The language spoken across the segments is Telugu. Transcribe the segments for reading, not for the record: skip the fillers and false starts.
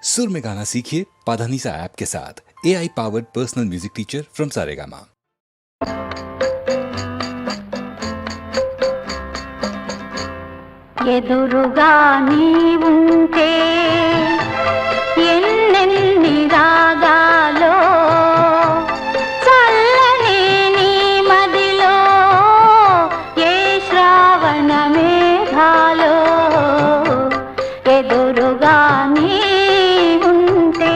सुर में गाना सीखिए पाधानीसा ऐप के साथ। AI powered personal music teacher from Saregama. ఎదురుగా నీవుంటే ఎన్నెన్ని రాగాలో చల్లని నీ మదిలో ఏ శ్రావణ మేఘాలో ఎదురుగా నీవుంటే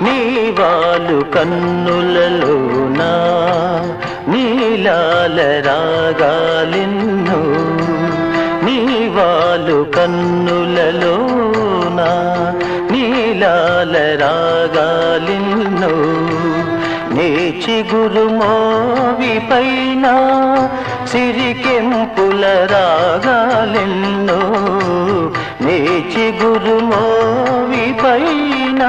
నీవాలు కన్నులలోనా నీలాల రాగాలిన్నో నీవాలు కన్నులలోనా నీలాల రాగాలిన్నో నీ చిగురు మోవి పైన సిరికెంపుల రాగాలెన్నో నీ చిగురు మోవి పైన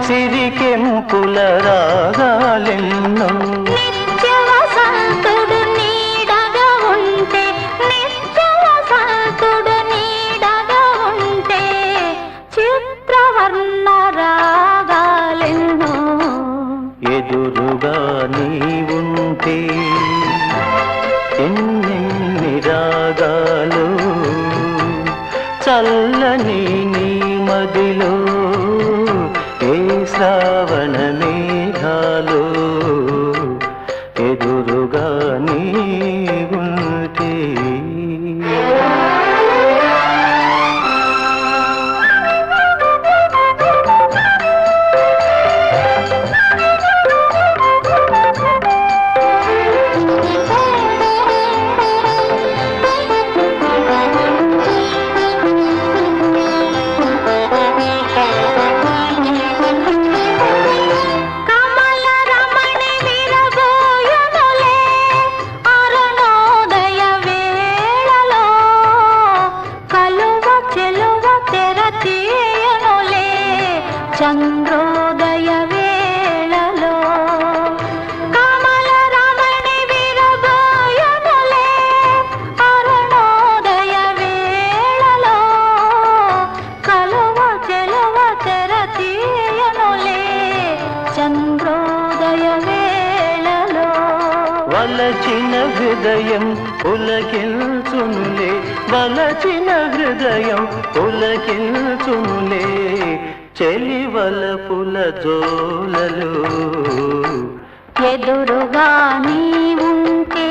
సిరికెంపుల రాగాలెన్నో నిత్యవసంతుడు నీడగా ఉంటే నిత్యవసంతుడు నీడగా ఉంటే చిత్రవర్ణ రాగాలెన్నో ఎదురుగా నీవుంటే ఎన్నెన్ని రాగాలు చల్లని నీ మదిలో ఏ శ్రావణ మేఘాలు ఎదురుగా నీవుంటే చంద్రోదయ వేళలో కమల రమణి విరబోయనులే అరుణోదయ వేళలో కలువ చెలువ తెర తీయనులే చంద్రోదయ వేళలో వలచిన హృదయం పులకిల్చునులే వలచిన హృదయం పులకిల్చునులే చెలివలపుల జోలలు ఎదురుగా నీవుంటే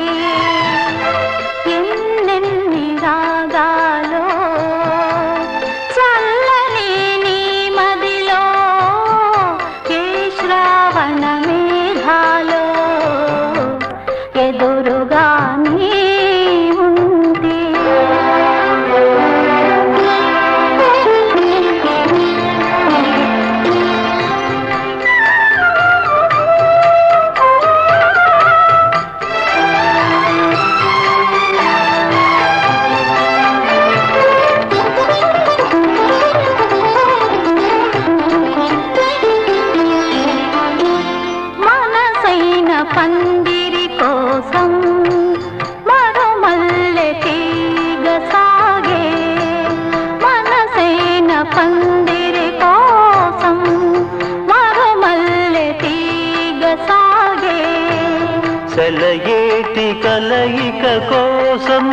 ఎన్నెన్ని రాగాలో చల్లని నీ మదిలో ఏ శ్రావణ మేఘాలో ఎదురుగా నీవుంటే పందిరి కోసం మరుమల్లె తీగ సాగే మనసైన పందిరి కోసం మరుమల్లె తీగ సాగే సెలయేటి కలయిక కోసం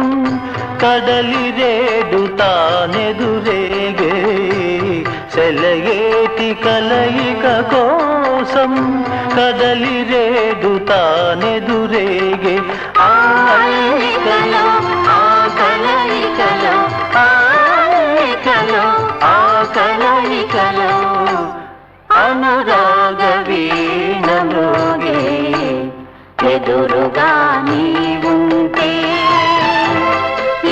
కడలి రేడు తానెదురేగే సెలయేటి కలయిక కోసం కదలి రేడు తానెదురేగే ఆ కలయికలో ఆ కలయికలో ఆ కలయికలో ఆ కలయికలో అనురాగ వీణలోగే ఎదురుగా నీవుంటే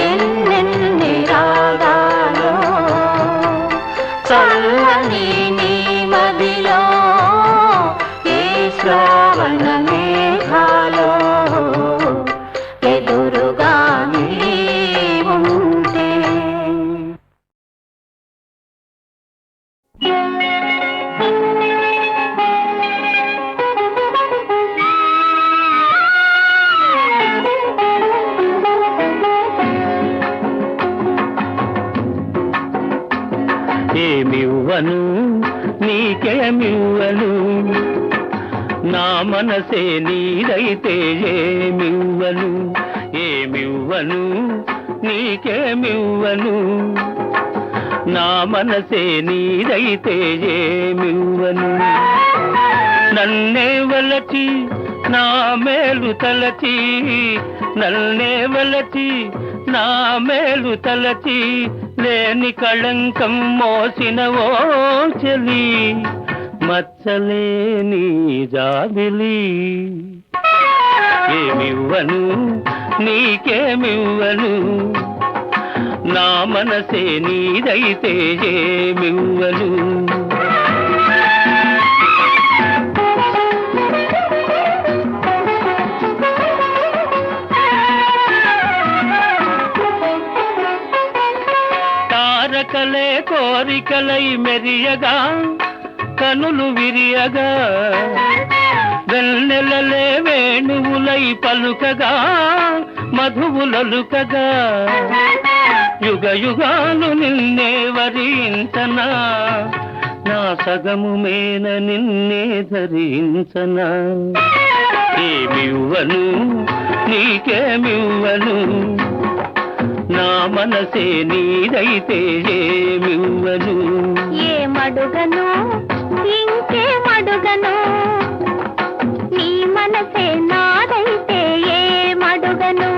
ఎన్నెన్ని రాగాలో చల్లని నీ మదిలో ఏ శ్రావణ మేఘాలో నీకేమివ్వను నా మనసే నీదైతే ఏమివ్వను ఏమివ్వను నీకేమివ్వను నా మనసే నీదైతే ఏమివ్వను నన్నే వలచి నా మేలు తలచి నన్నే వలచి నా మేలు తలచి లేని కళంకం మోసిన ఓ చెలి మచ్చలేని జాబిలి ఏమివ్వను నీకేమివ్వను నా మనసే నీదైతే ఏమివ్వను తారకలే కోరికలై మెరియగా కనులు విరియగా వెన్నెలలే వేణువులై పలుకగా మధువులలుకగా యుగ యుగాలు నిన్నే వరించనా నా సగము మేన నిన్నే ధరించనా ఏమివ్వను నీకేమివ్వను నా మనసే నీదైతే ఏమివ్వను ఏమడుగను ఇంకేమడుగను నీ మనసే నాదైతే ఏమడుగను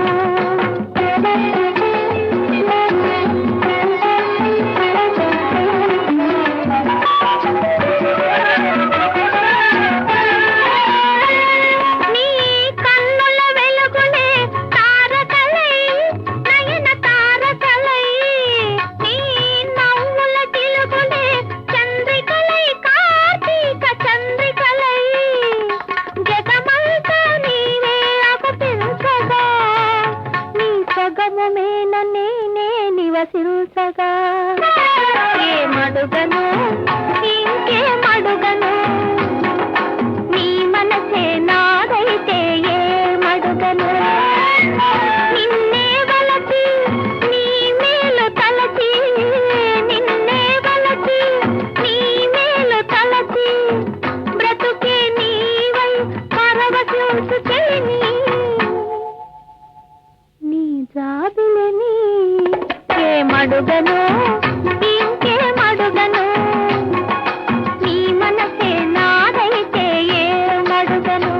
నివసించగా ఏమడుగను ఇంకేమడుగను నీ మనసే నాదైతే ఏమడుగను నిన్నే వలచి నీ మేలు తలచి నిన్నే వలచి నీ మేలు తలచి బ్రతుకే నీవై పరవశించుచేని నీ జాబిలని ఏమడుగను ఇంకేమడుగను నీ మనసే నాదైతే ఏమడుగను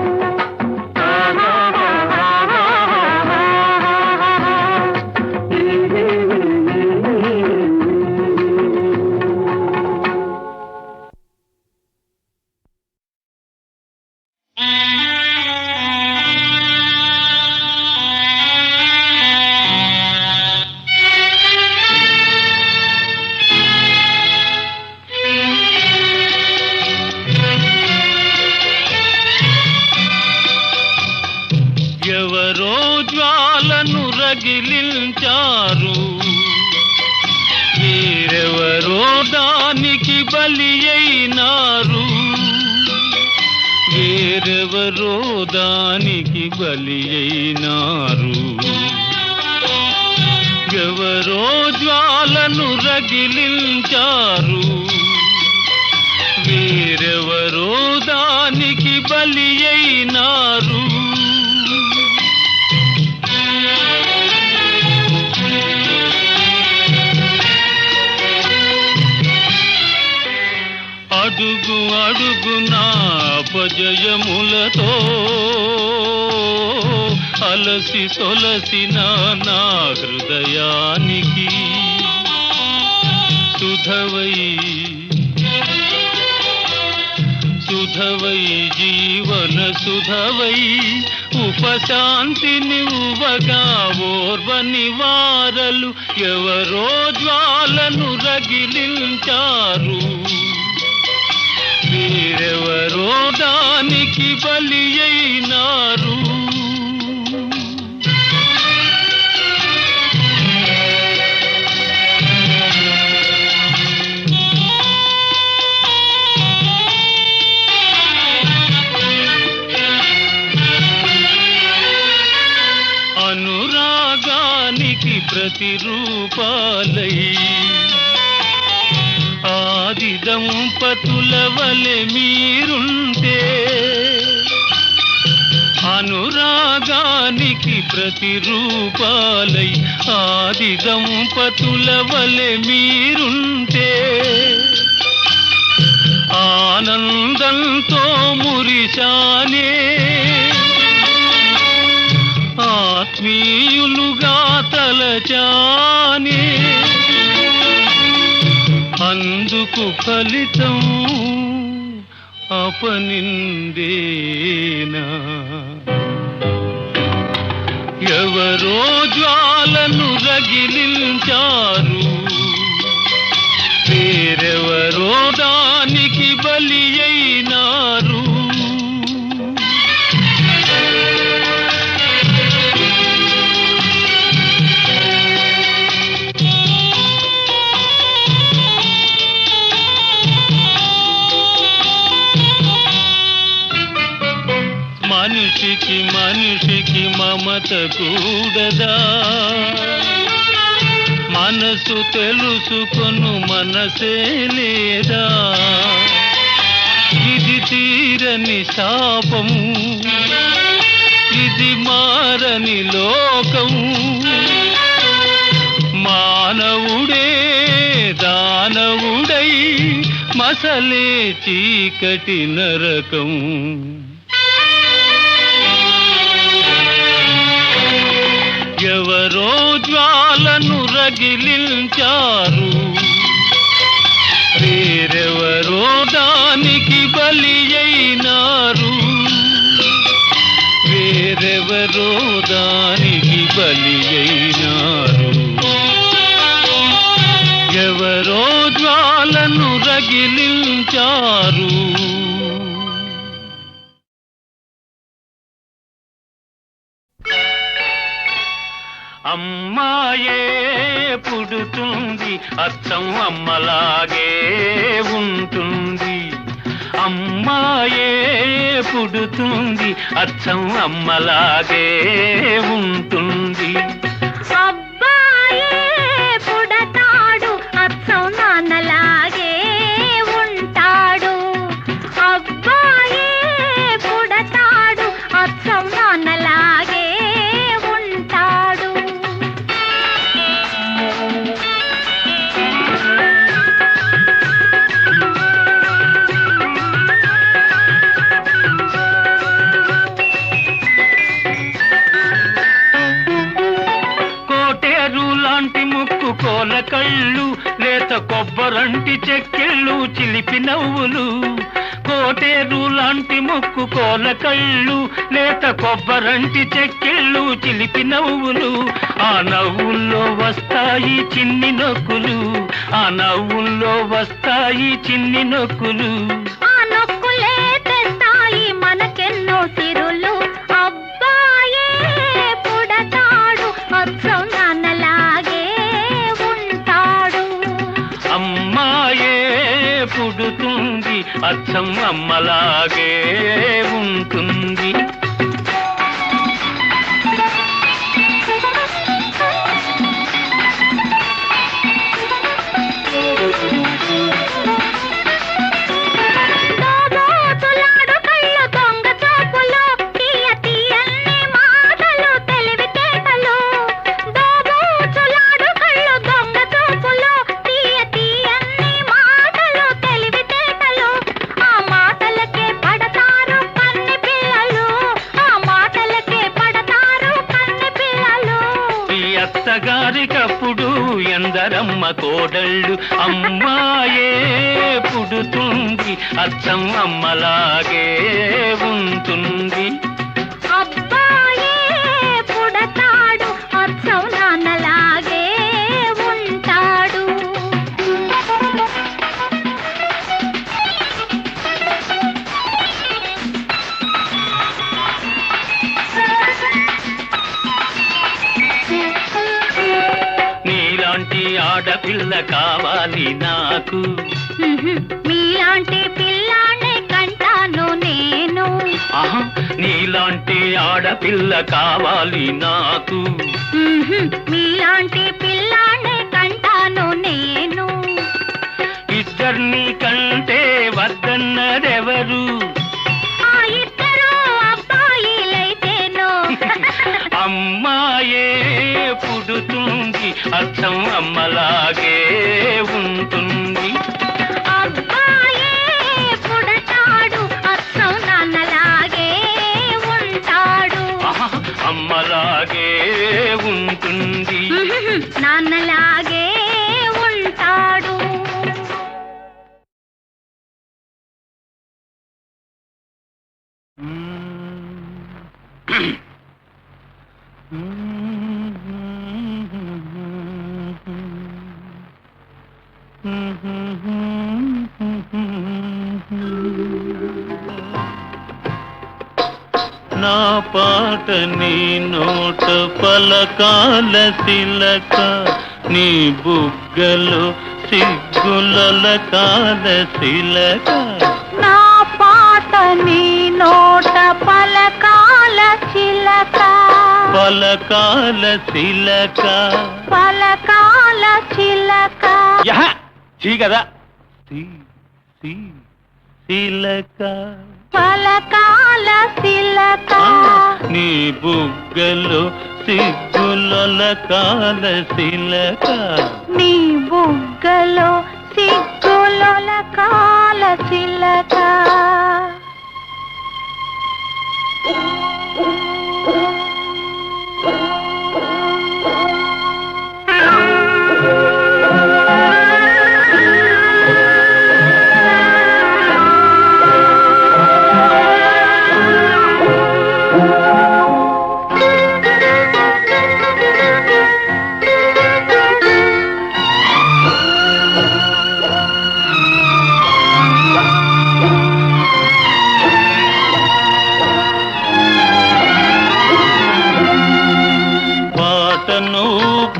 ఎవరో జ్వాలను రగిలించారు వేరెవరో దానికి బలి అయినారు వేరెవరో దానికి బలి అయినారు ఎవరో జ్వాలను రగిలించారు వేరెవరో దానికి బలి అయినారు అడుగు అడుగునా అపజయములతో అలసి సొలసిన నా హృదయానికి సుధవై జీవన సుధవై ఉపశాంతిని ఉవగా ఓర్వని వారలు ఎవరో జ్వాలను రగిలించారు వేరెవరో దానికి బలి అయినారు అనురాగానికి ప్రతిరూపాలై ఆది దంపతుల వలె మీరుంటే అనురాగానికి ప్రతిరూపాలై ఆది దంపతుల వలె మీరుంటే ఆనందంతో మురిశానే ఆత్మీయులుగా తలచానే అందుకు ఫలితం అపనిందేనా ఎవరో జ్వాలను రగిలించారు వేరెవరో దానికి బలి అయినారు మనిషికి మనిషికి మమత కూడదా మనసు తెలుసుకొను మనసే లేదా ఇది తీరని శాపం ఇది మారని లోకం మానవుడే దానవుడై మసలే చీకటి నరకం ఎవరో జ్వాలను రగిలించారు వేరెవరో దానికి బలి అయినారు వేరెవరో దానికి బలి అయినారు ఎవరో జ్వాలను రగిలించారు అమ్మాయే పుడుతుంది అచ్చం అమ్మలాగే ఉంటుంది అమ్మాయే పుడుతుంది అచ్చం అమ్మలాగే ఉంటుంది అబ్బాయే పుడతాడు అచ్చం నాన్నలాగే ఉంటాడు అబ్బాయే పుడతాడు అచ్చం నాన్నలాగే ఉంటాడు కోల కళ్ళు లేత కొబ్బరంటి చెక్కిళ్ళు చిలిపి నవ్వులు కోటేరు లాంటి ముక్కు కోల కళ్ళు లేత కొబ్బరంటి చెక్కిళ్ళు చిలిపి నవ్వులు ఆ నవ్వుల్లో వస్తాయి చిన్ని నొక్కులు ఆ నవ్వుల్లో వస్తాయి చిన్ని నొక్కులు ఆ నొక్కులే తెస్తాయి మనకెన్నో సిరులు అబ్బాయే పుడతాడు అచ్చం నాన్నలాగే ఉంటాడు అమ్మాయే పుడుతుంది అచ్చం అమ్మలాగే ఉంటుంది గారికప్పుడు ఎందరమ్మ కోడళ్ళు అమ్మాయే పుడుతుంది అచ్చం అమ్మలాగే ఉంటుంది అబ్బాయే పుడతాడు అచ్చం నాన్నలాగే ఉంటాడు ఆడపిల్ల కావాలి నాకు మీలాంటి పిల్లానే కంటాను నేను నీలాంటి ఆడపిల్ల కావాలి నాకు మీలాంటి పిల్లానే కంటాను నేను అమ్మాయే పుడుతుంది అర్థం అమ్మలాగే ఉంటుంది. అబ్బాయే పుడతాడు అచ్చం నాన్నలాగే ఉంటాడు. అమ్మలాగే ఉంటుంది నాన్నలాగే ఉంటాడు. నా పాట నీ నోట పలకాల శిలక, నీ బుగ్గలో సిగ్గుల కాల శిలక. నా పాట నీ నోట పలకాల చిలక, పలకాల శిలక, పలకాల చిలక. చీ కదా శిలక, పలకాల శిలక. నీ బుగ్గలో సిగ్గుల కాల శిలక, నీ బుగ్గలో సిగ్గుల కాల చిలక.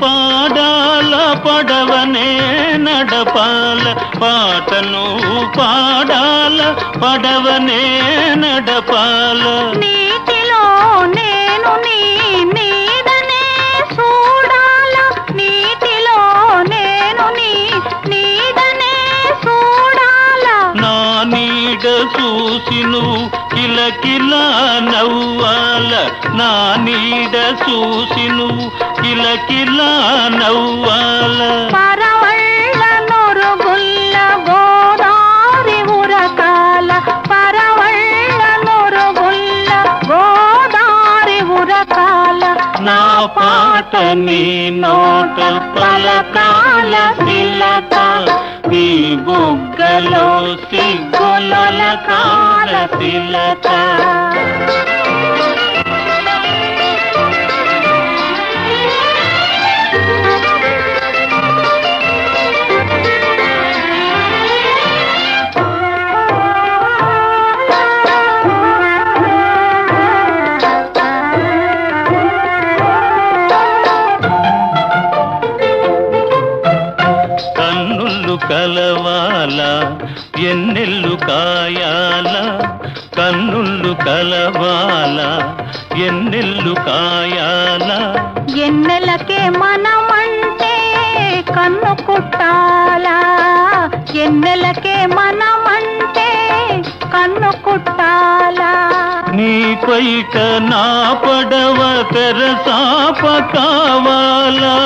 పాడాల పడవనే నడపాల, పాటను పాడాల పడవనే నడపాల. నీటిలో నేను నీ నీడనే చూడాల, నీటిలో నేను నీ నీడనే చూడాల. నా నీడ చూసి నువ్వు కిలకిలా నవ్వాల, నా నీడ చూసి నువ్వు కిలకిలా నవ్వాల. పరవళ్ళ నొరుగుల్ల గోదారి ఉరకాల, పరవళ్ళ నొరుగుల్ల గోదారి ఉరకాల. నా పాట నీ నోట పలకాల శిలక, నీ బుగ్గలో సిగ్గుల కాల శిలక. కలవాల ఎన్నెల్లు కాయాల, కన్నుళ్ళు కలవాల ఎన్నెల్లు కాయాల. ఎన్నెలకే మనమంటే కన్ను కుట్టాలా, ఎన్నెలకే మనమంటే కన్ను కుట్టాలా. నీ పైట నా పడవ తెరసాప కావాలా,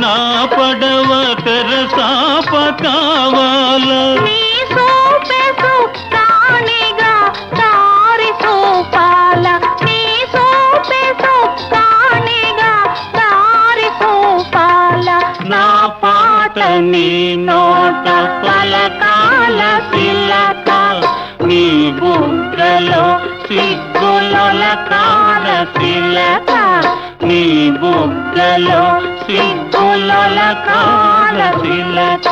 నా పడవ తెరసాప కావాల. నీ సోపే సుక్కానిగా దారి సోపాల, నీ సోపే సుక్కానిగా దారి సోపాల. నా పాట నీ నోట పలకాల శిలక, నీ బుగ్గలో సిగ్గుల కాల శిలక, నీ బుగ్గలో సిగ్గుల కాల శిలక.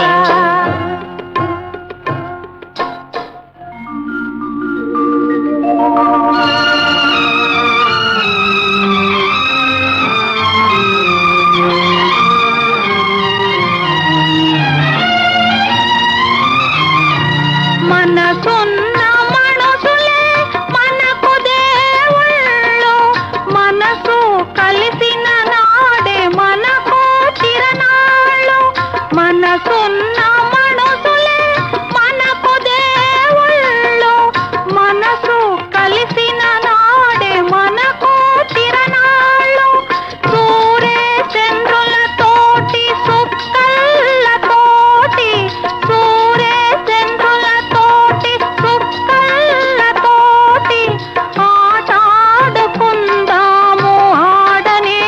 మనసున్న మనసులే మనకు దేవుళ్ళు, మనసు కలిసిన నాడే మనకు చిరనాడు. మనసున్న మనుషులే మనకు దేవుళ్ళు మనసు కలిసిన నాడే మనకు తిరణాళ్ళు సూర్య చంద్రులతోటి సుక్కళ్ళతోటి సూర్య చంద్రులతోటి సుక్కళ్ళతోటి ఆటాడుకుందాము ఆడనే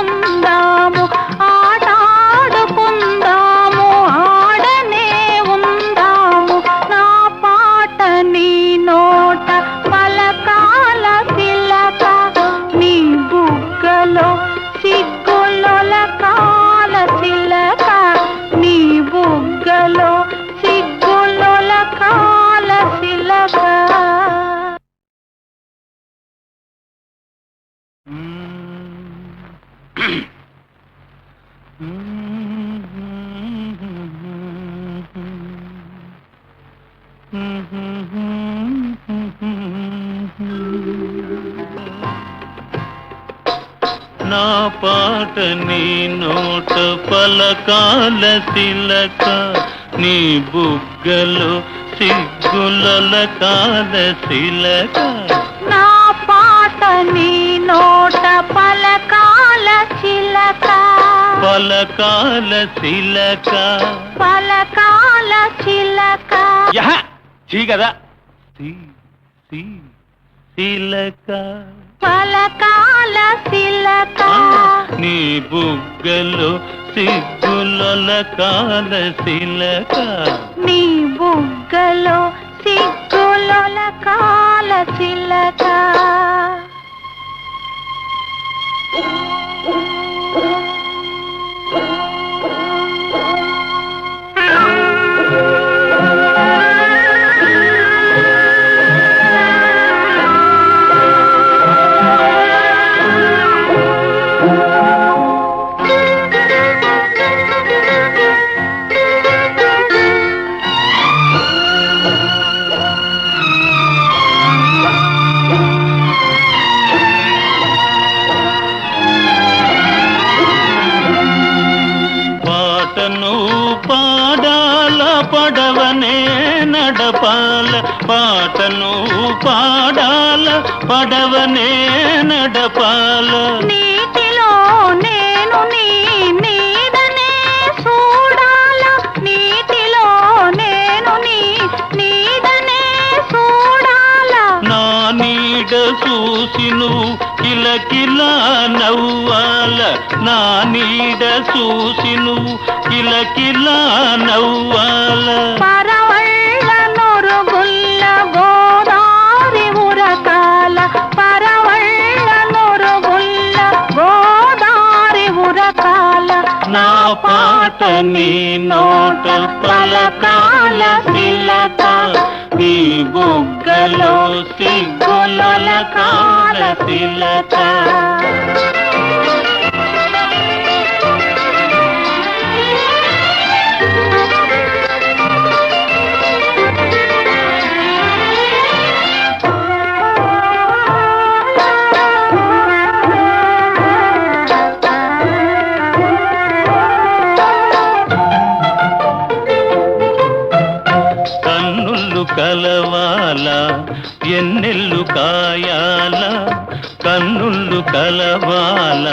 ఉందాము ఆటాడుకుందాము ఆడనే ఉందాము నా పాట నీ నోట పలకాల తిలక నీ బుగ్గలో సిగ్గులొలకాల తిలక నీ బుగ్గలో సిగ్గులొలకాల తిలక నా పాట నీ నోట పలకాల తిలక నీ బుగ్గలో సిగ్గులొలకాల తిలక నా పాట నీ నోట పలకాల చిలక పలకాల తిలక పలకాల చిలక చీ కదా తిలక పలకాల చిలక నీ బుగ్గలో సిగ్గులొలకాల తిలక నీ బుగ్గలో సిగ్గులొలకాల చిలక పాటను పాడాల పడవనే నడపాల పాటను పాడాల పడవనే నడపాల నీటిలో నేను నీ నీడనే చూడాల నీటిలో నేను నీ నీడనే చూడాల నా నీడ చూసి నువ్వు కిలకిలా నవ్వాల నా నీడ చూసి నువ్వు కిలకిలా నవ్వాల పరవళ్ళ నొరుగుల్ల గోదారి ఉరకాల పరవళ్ళ నొరుగుల్ల గోదారి ఉరకాల నా పాట నీ నోట పలకాల తిలక నీ బుగ్గలో సిగ్గులొలకాల తిలక కన్నులు కలవాల ఎన్నెల్లు కాయాల కన్నులు కలవాల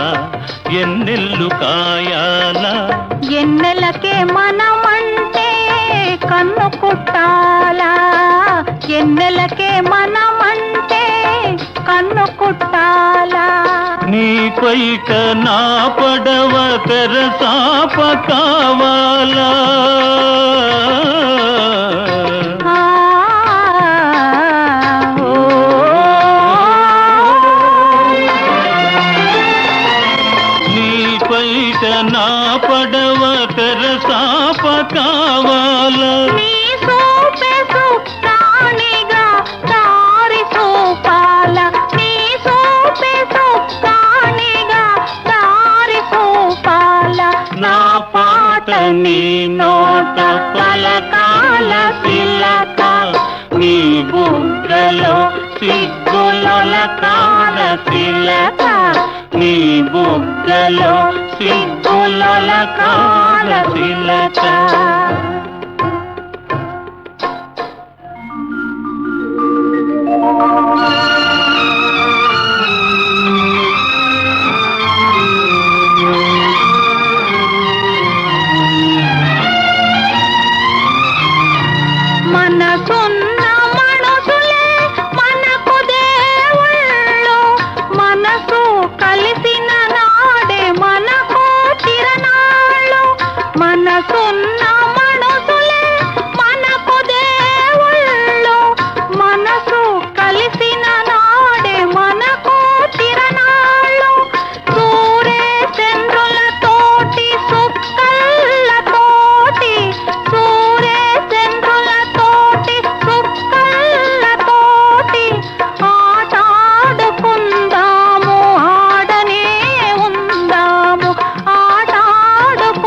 ఎన్నెల్లు కాయాల ఎన్నెలకే మనమంటే కన్ను కుట్టాలా ఎన్నెలకే మనమంటే కన్ను కుట్టాలా నీ పైట నా పడవ తెరసాప కావాలా ఆ, ఓ, నీ పైట నా పడవ తెరసాప కావాలా నీ సోపే సుక్కానిగా దారి సోపాల నీ సోపే సుక్కానిగా దారి సోపాల నా పాట నీ నోట పలకాల తిలక నీ బుగ్గలో సిగ్గులొలకాల తిలక నీ బుగ్గలో సిగ్గుల కాల తిలక. మనసున్న మనుషులే మనకు దేవుళ్ళు, మనసు కలిసిన నాడే మనకు తిరణాళ్ళు. మనసున్న మనుషులే మనకు దేవుళ్ళు, మనసు కలిసిన నాడే మనకు తిరణాళ్ళు. సూరే చంద్రులతోటి సుక్కళ్ళతోటి, సూరే చంద్రులతోటి సుక్కళ్ళతోటి ఆటాడుకుందాము, ఆడనే ఉందాము, ఆటాడుకుందాము,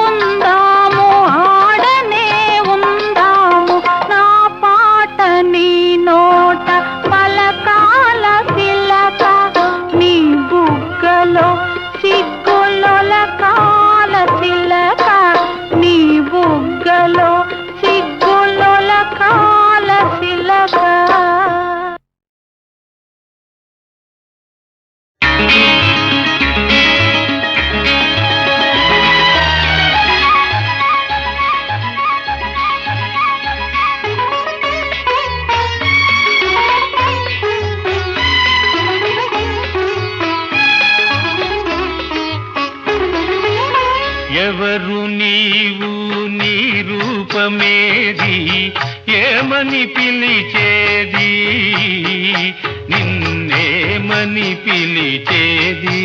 ఆడనే ఉందాము. నా పాట నీ నోట పలకాల తిలక, నీ బుగ్గలో సిగ్గులొల కాల తిలక, నీ బుగ్గలో సిగ్గులొల కాల తిలక. ఎవరు నీవు, నీ రూపమేది, ఏమని పిలిచేది, నిన్నేమని పిలిచేది.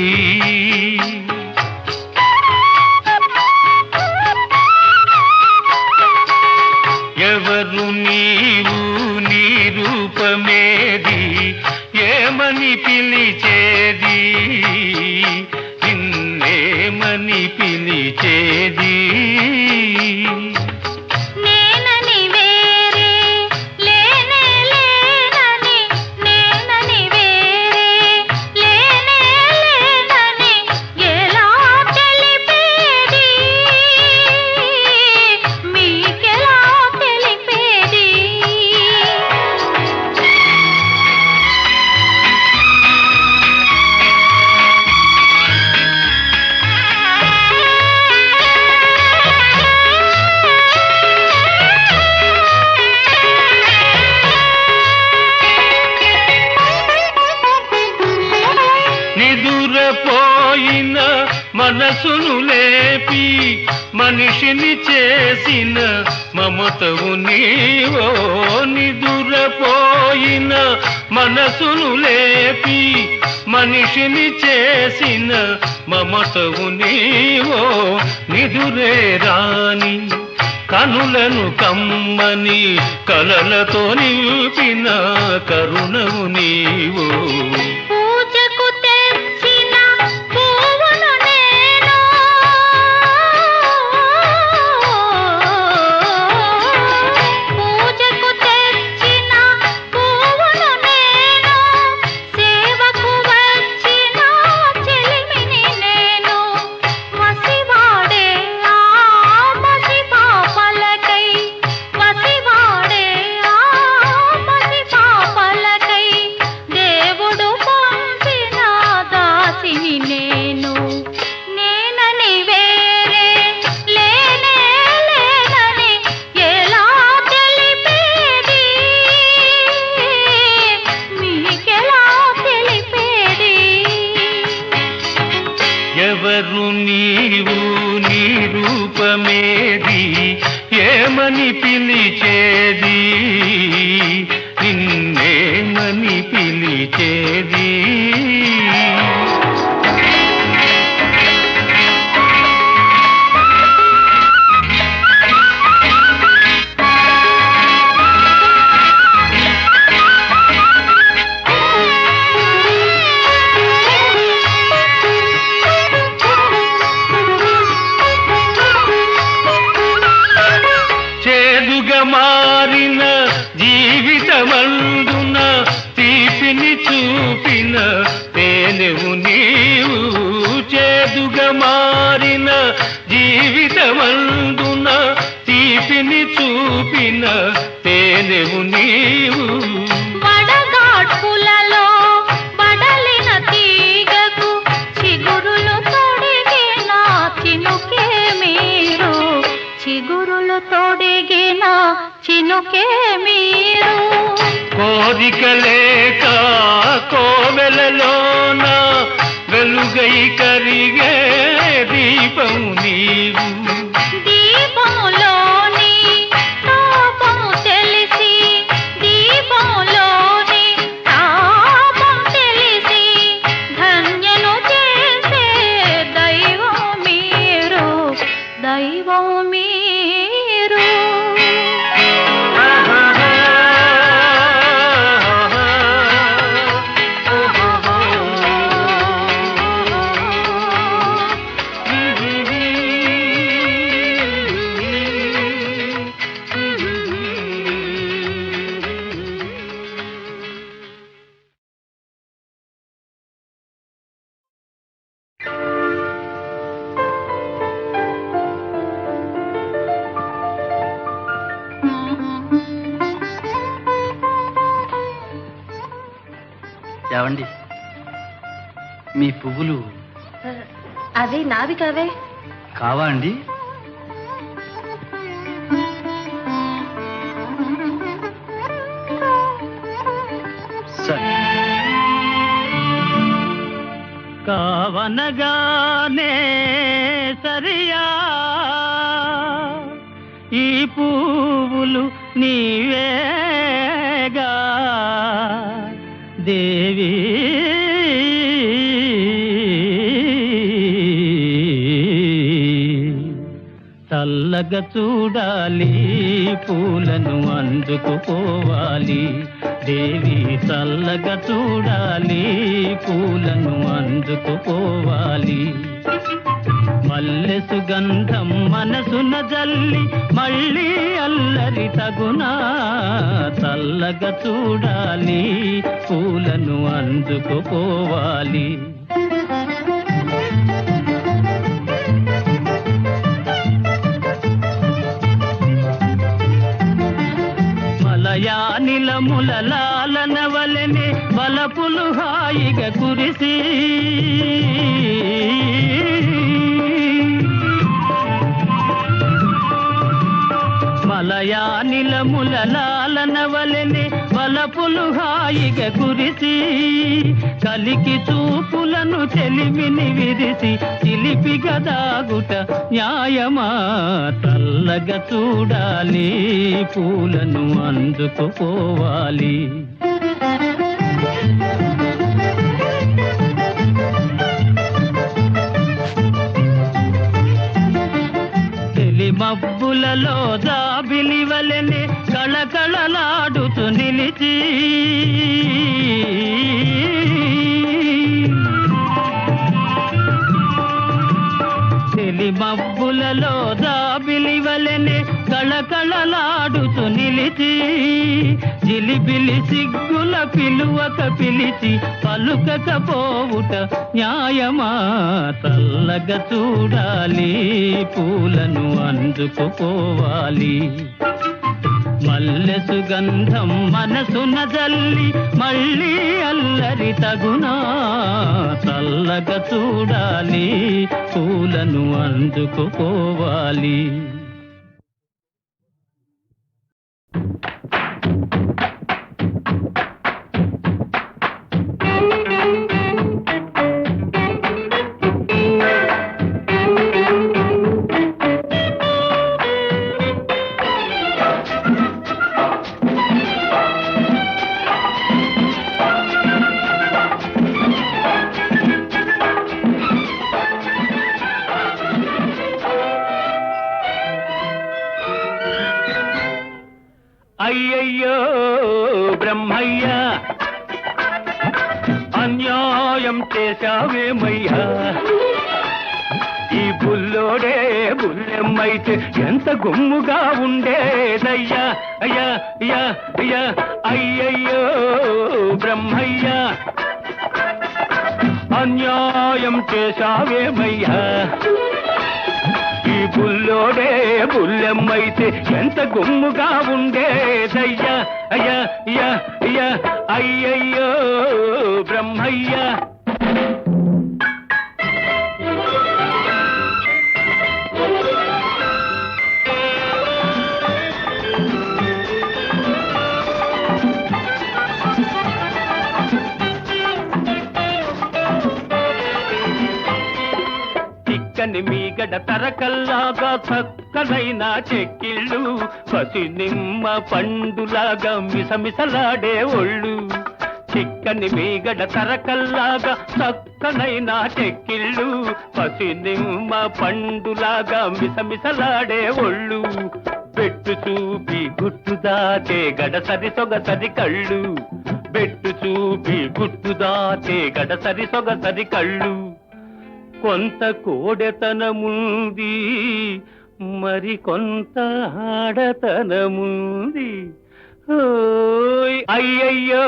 ఎవరు నీవు, నీ రూపమేది, ఏమని పిలిచేది, నిన్నేమని పిలిచేది. నేనని వేరే లేనే లేనని, నేనని వేరే లేనే లేనని ఎలా తెలిపేది, మీకెలా తెలిపేది. నిదురపోయిన మనసును లేపి మనిషిని చేసిన మమతవు నీవో. నిదురపోయిన మనసును లేపి మనిషిని చేసిన మమతవు నీవో. నిదురే రాని కనులను కమ్మని కలలతో నింపిన కరుణవు నీవో. పూజకు తెచ్చిన పువ్వును నేను, పూజకు తెచ్చిన పువ్వును నేను, సేవకు వచ్చిన చెలిమిని నేను. మసివాడే ఆ మసిపాపలకై, మసివాడే ఆ మసిపాపలకై దేవుడు పంపిన దాసిని నేను. నేనని వేరే లేనే లేనని ఎలా తెలిపేది, మీకెలా తెలిపేది. ఎవరు నీవు, నీ రూపమేది, ఏమని పిలిచేది, నిన్నేమని పిలిచేది. చేదుగా మారిన జీవితమందున తీపిని చూపిన తేనెవు నీవు. తేనెమందున తీపిని చూపిన తేనెవు నీవు. వడగాడ్పులలో బడలిన తీగకు చిగురులు తొడిగిన చినుకే మీరు, చిగురులు తొడిగిన చినుకే మీరు. కోరిక లేక కోవెలలోన వెలుగై కరిగే దీపం నీవు. దీపములోని తాపము తెలిసి, దీపములోని తాపం తెలిసి ధన్యను చేసే దైవం మీరు, దైవం మీరు. ఏవండి, మీ పువ్వులు అవి నావి కావే. కావా అండి? సరే. కావనగానే సరియా ఈ పువ్వులు నీవేగా దేవి. చల్లగా చూడాలి పూలను అందుకుపోవాలి దేవి, చల్లగా చూడాలి పూలను అందుకుపోవాలి. మల్లె సుగంధం మనసున జల్లి మళ్ళీ అల్లరి తగునా, చల్లగా చూడాలి పూలను అందుకుపోవాలి. మలయానిలముల లాలన వలెనే వలపులు హాయిగా కురిసి, మలయానిలముల లాలన వలెనే వలపులు హాయిగా కురిసి, కలికి చూపులను చెలిమిని విరిసి చిలిపిగా దాగుట న్యాయమా, చల్లగా చూడాలి పూలను అందుకుపోవాలి. మబ్బులలో జాబిలి వలెనే కళకళలాడుతూ నిలిచి, మబ్బులలో జాబిలి వలెనే కళకళలాడుతూ నిలిచి, జిలిబిలి సిగ్గుల పిలువక పిలిచి పలుకకపోవుట న్యాయమా, చల్లగా చూడాలి పూలను అందుకుపోవాలి. మల్లె సుగంధం మనసున జల్లి మళ్ళీ అల్లరి తగునా, చల్లగా చూడాలి పూలను అందుకుపోవాలి. అయ్యయ్యో బ్రహ్మయ్య, అన్యాయం చేశావేమయ్యా, ఈ బుల్లోడే బుల్లెమ్మైతే ఎంత గుమ్ముగా ఉండేదయ్యా. అయ్యా అయ్యా అయ్యా అయ్యయ్యో బ్రహ్మయ్య, అన్యాయం చేశావేమయ్యా, ఈ బుల్లోడే బుల్లెమ్మైతే ఎంత గుమ్ముగా ఉండేదయ్యా అయ్యా అయ్యా అయ్యా అయ్యయ్యో బ్రహ్మయ్య. చిక్కని మీగడ తరకల్లాగా చక్కనైన చెక్కిళ్ళు, పసి నిమ్మ పండులాగా మిసమిసలాడే ఒళ్ళు. చిక్కని మీగడ తరకల్లాగా చక్కనైన చెక్కిళ్ళు, పసి నిమ్మ పండులాగా మిసమిసలాడే ఒళ్ళు. బెట్టు చూపి గుట్టు దాటే గడసరి సొగసరి కళ్ళు, బెట్టు చూపి గుట్టు దాటే గడసరి సొగసరి కళ్ళు. కొంత కోడెతనముంది మరి కొంత ఆడతనముంది. ఓయ్ అయ్యయ్యో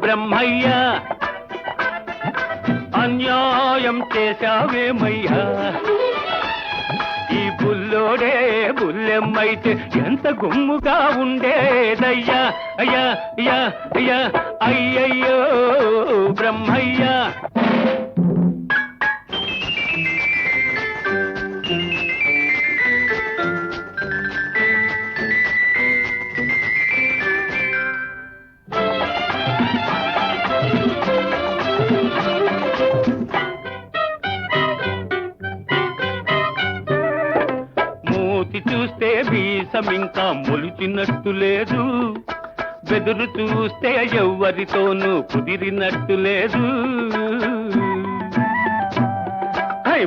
బ్రహ్మయ్య, అన్యాయం చేశావేమయ్యా. ఈ బుల్లోడే బుల్లెమ్మైతే ఎంత గుమ్ముగా ఉండేదయ్యా అయ్యా అయ్యా అయ్యా అయ్యయ్యో బ్రహ్మయ్య. చూస్తే వీసం ఇంకా మొలిచినట్టు లేదు, బెదురు చూస్తే ఎవ్వరితోనూ కుదిరినట్టు లేదు.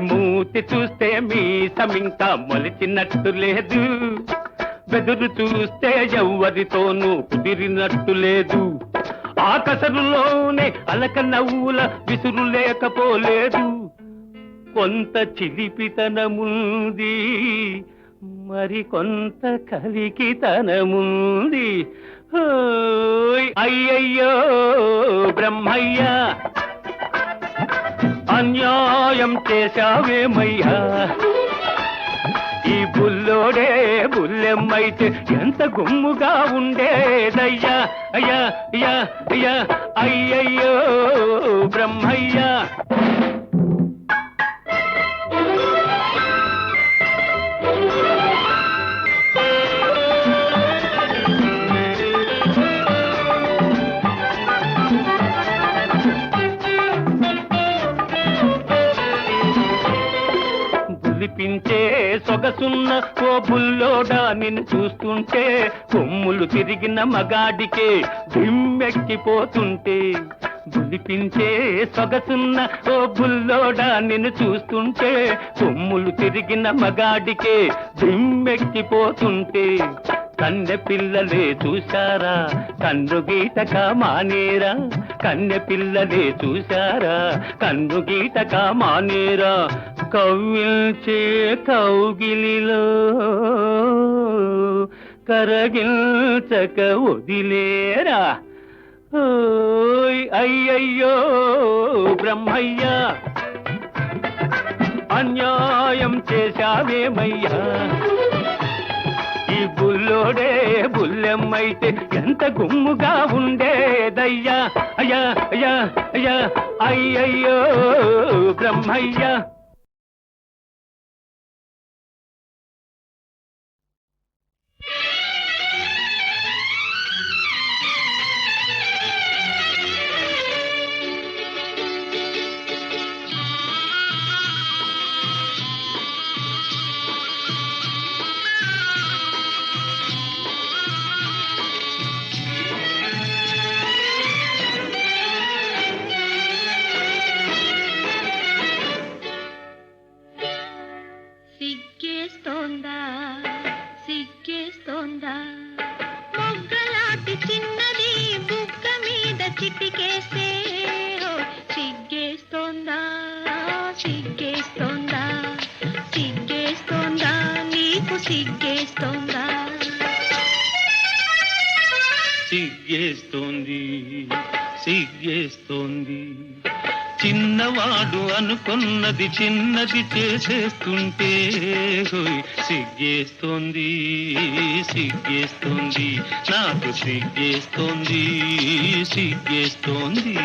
మూతి చూస్తే మీసం ఇంకా మొలిచినట్టు లేదు, బెదురు చూస్తే ఎవ్వరితోనూ కుదిరినట్టు లేదు. ఆకసరులోనే అలక నవ్వుల విసురు లేకపోలేదు. కొంత చిలిపితనముంది మరి కొంత కలికితనముంది. అయ్యయ్యో బ్రహ్మయ్య, అన్యాయం చేశావేమయ్యా. ఈ బుల్లోడే బుల్లెమ్మైతే ఎంత గుమ్ముగా ఉండేదయ్యా అయ్యా అయ్యా అయ్యా అయ్యయ్యో బ్రహ్మయ్య. పించే సొగసున్న ఓ బుల్లోడా నిన్ను చూస్తుంటే, కొమ్ములు తిరిగిన మగాడికే దిమ్మెక్కిపోతుంటే. బులిపించే సొగసున్న ఓ బుల్లోడా నిన్ను చూస్తుంటే, కొమ్ములు తిరిగిన మగాడికే దిమ్మెక్కిపోతుంటే. కన్నె పిల్లలే చూశారా కన్ను గీటక మానేరా, కన్నె పిల్లలే చూశారా కన్ను గీటక మానేరా. కవ్విల్చే కౌగిలిలో కరగిల్చక వదిలేరా. ఓయ్ అయ్యయ్యో బ్రహ్మయ్య, అన్యాయం చేశావేమయ్యా. ఈ బుల్లోడే బుల్లెమ్మైతే ఎంత గుమ్ముగా ఉండేదయ్యా అయ్యా అయ్యా అయ్యా అయ్యయ్యో బ్రహ్మయ్య. సిగ్గేస్తోంది సిగ్గేస్తోంది చిన్నవాడు అనుకున్నది చిన్నది చేసేస్తుంటే హోయ్ సిగ్గేస్తోంది సిగ్గేస్తోంది నాకు సిగ్గేస్తోంది సిగ్గేస్తోంది.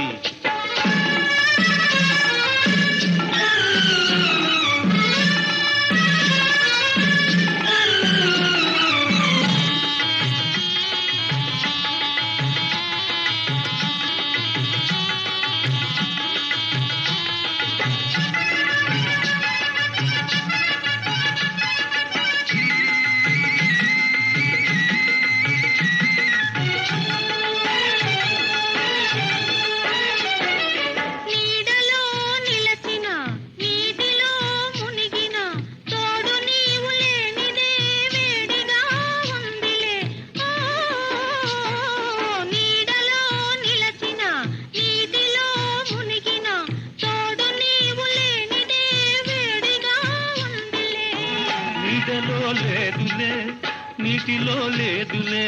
నీటిలో లేదులే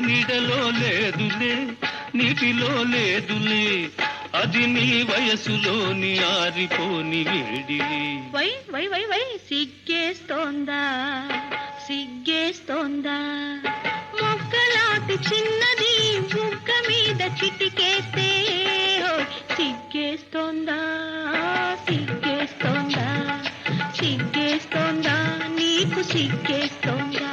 నీడలో లేదులే నీటిలో లేదులే అది నీ వయసులోని ఆరిపోని వేడిలి. వై వై వై వై సిగ్గేస్తోందా సిగ్గేస్తోందా మొక్కలాంటి చిన్నది బుగ్గ మీద చిటికేస్తే సిగ్గేస్తోందా సిగ్గేస్తోందా సిగ్గేస్తోందా నీకు సిగ్గేస్తోందా.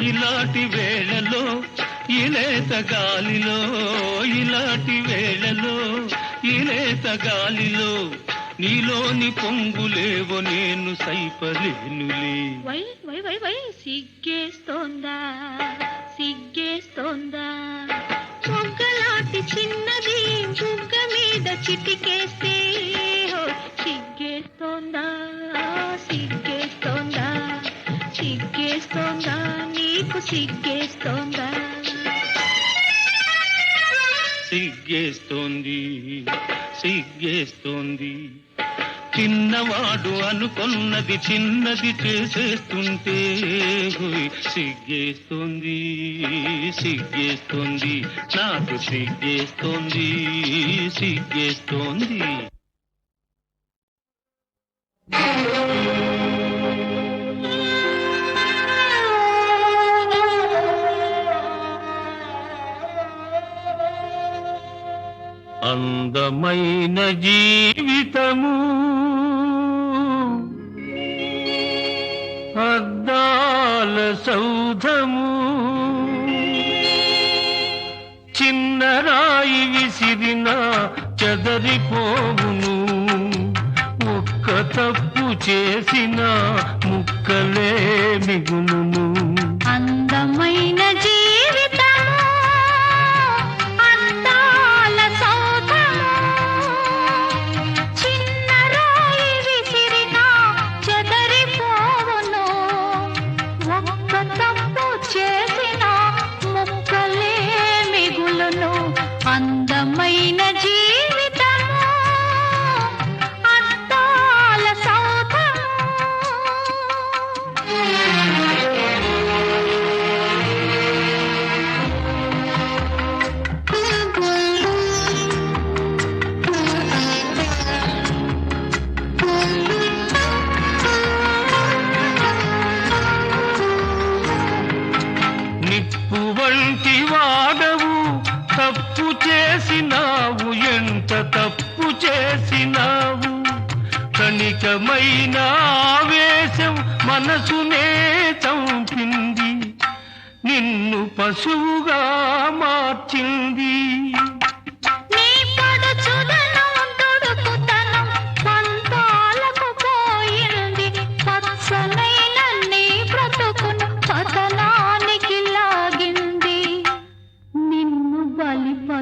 ఇలాంటి వేళలో ఇలేత గాలిలో ఇలాంటి వేళలో ఇలేత గాలిలో నీలోని పొంగులేవో నేను సైపలేనులే. వై వై వై వై సిగ్గేస్తోందా సిగ్గేస్తోందా మొగ్గలాంటి చిన్నది బుగ్గ మీద చిటికేస్తే సిగ్గేస్తోందా సిగ్గేస్తోందా సిగ్గేస్తోందా నీకు సిగ్గేస్తోందా. సిగ్గేస్తోంది సిగ్గేస్తోంది చిన్నవాడు అనుకున్నది చిన్నది చేసేస్తుంటే హోయ్ సిగ్గేస్తోంది సిగ్గేస్తోంది నాకు సిగ్గేస్తోంది సిగ్గేస్తోంది. అందమైన జీవితము అద్దాల సౌధము చిన్న రాయి విసిరిన చెదరిపోవును ఒక్క తప్పు చేసిన ముక్కలే మిగులును. అందమైన జీవితము అద్దాల సౌధము చిన్న రాయి విసిరిన చెదరిపోవును ఒక్క తప్పు చేసిన ముక్కలే మిగులును. అందమైన జీవితము అద్దాల సౌధము. నిప్పు వంటి వాడవు తప్పు చేసినావు ఎంత తప్పు చేసినావు కణికమైన ఆవేశం మనసునే చంపింది నిన్ను పశువుగా మార్చింది. నీ పడుచుదనం దుడుకుతనం పంతాలకు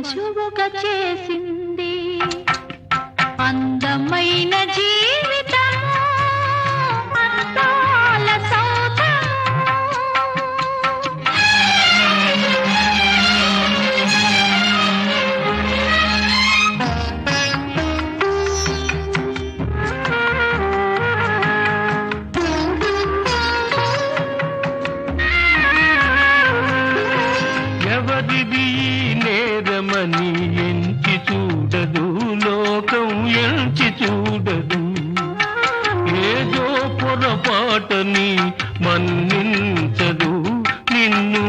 పశువుగా చేసింది అందమైన జీవితం అందాల సౌధం. ఎవరిది ఈ నేరమని ఎంచి చూడదు లోకం, ఎంచి చూడదు. ఏదో పొరపాటని మన్నించదు, నిన్ను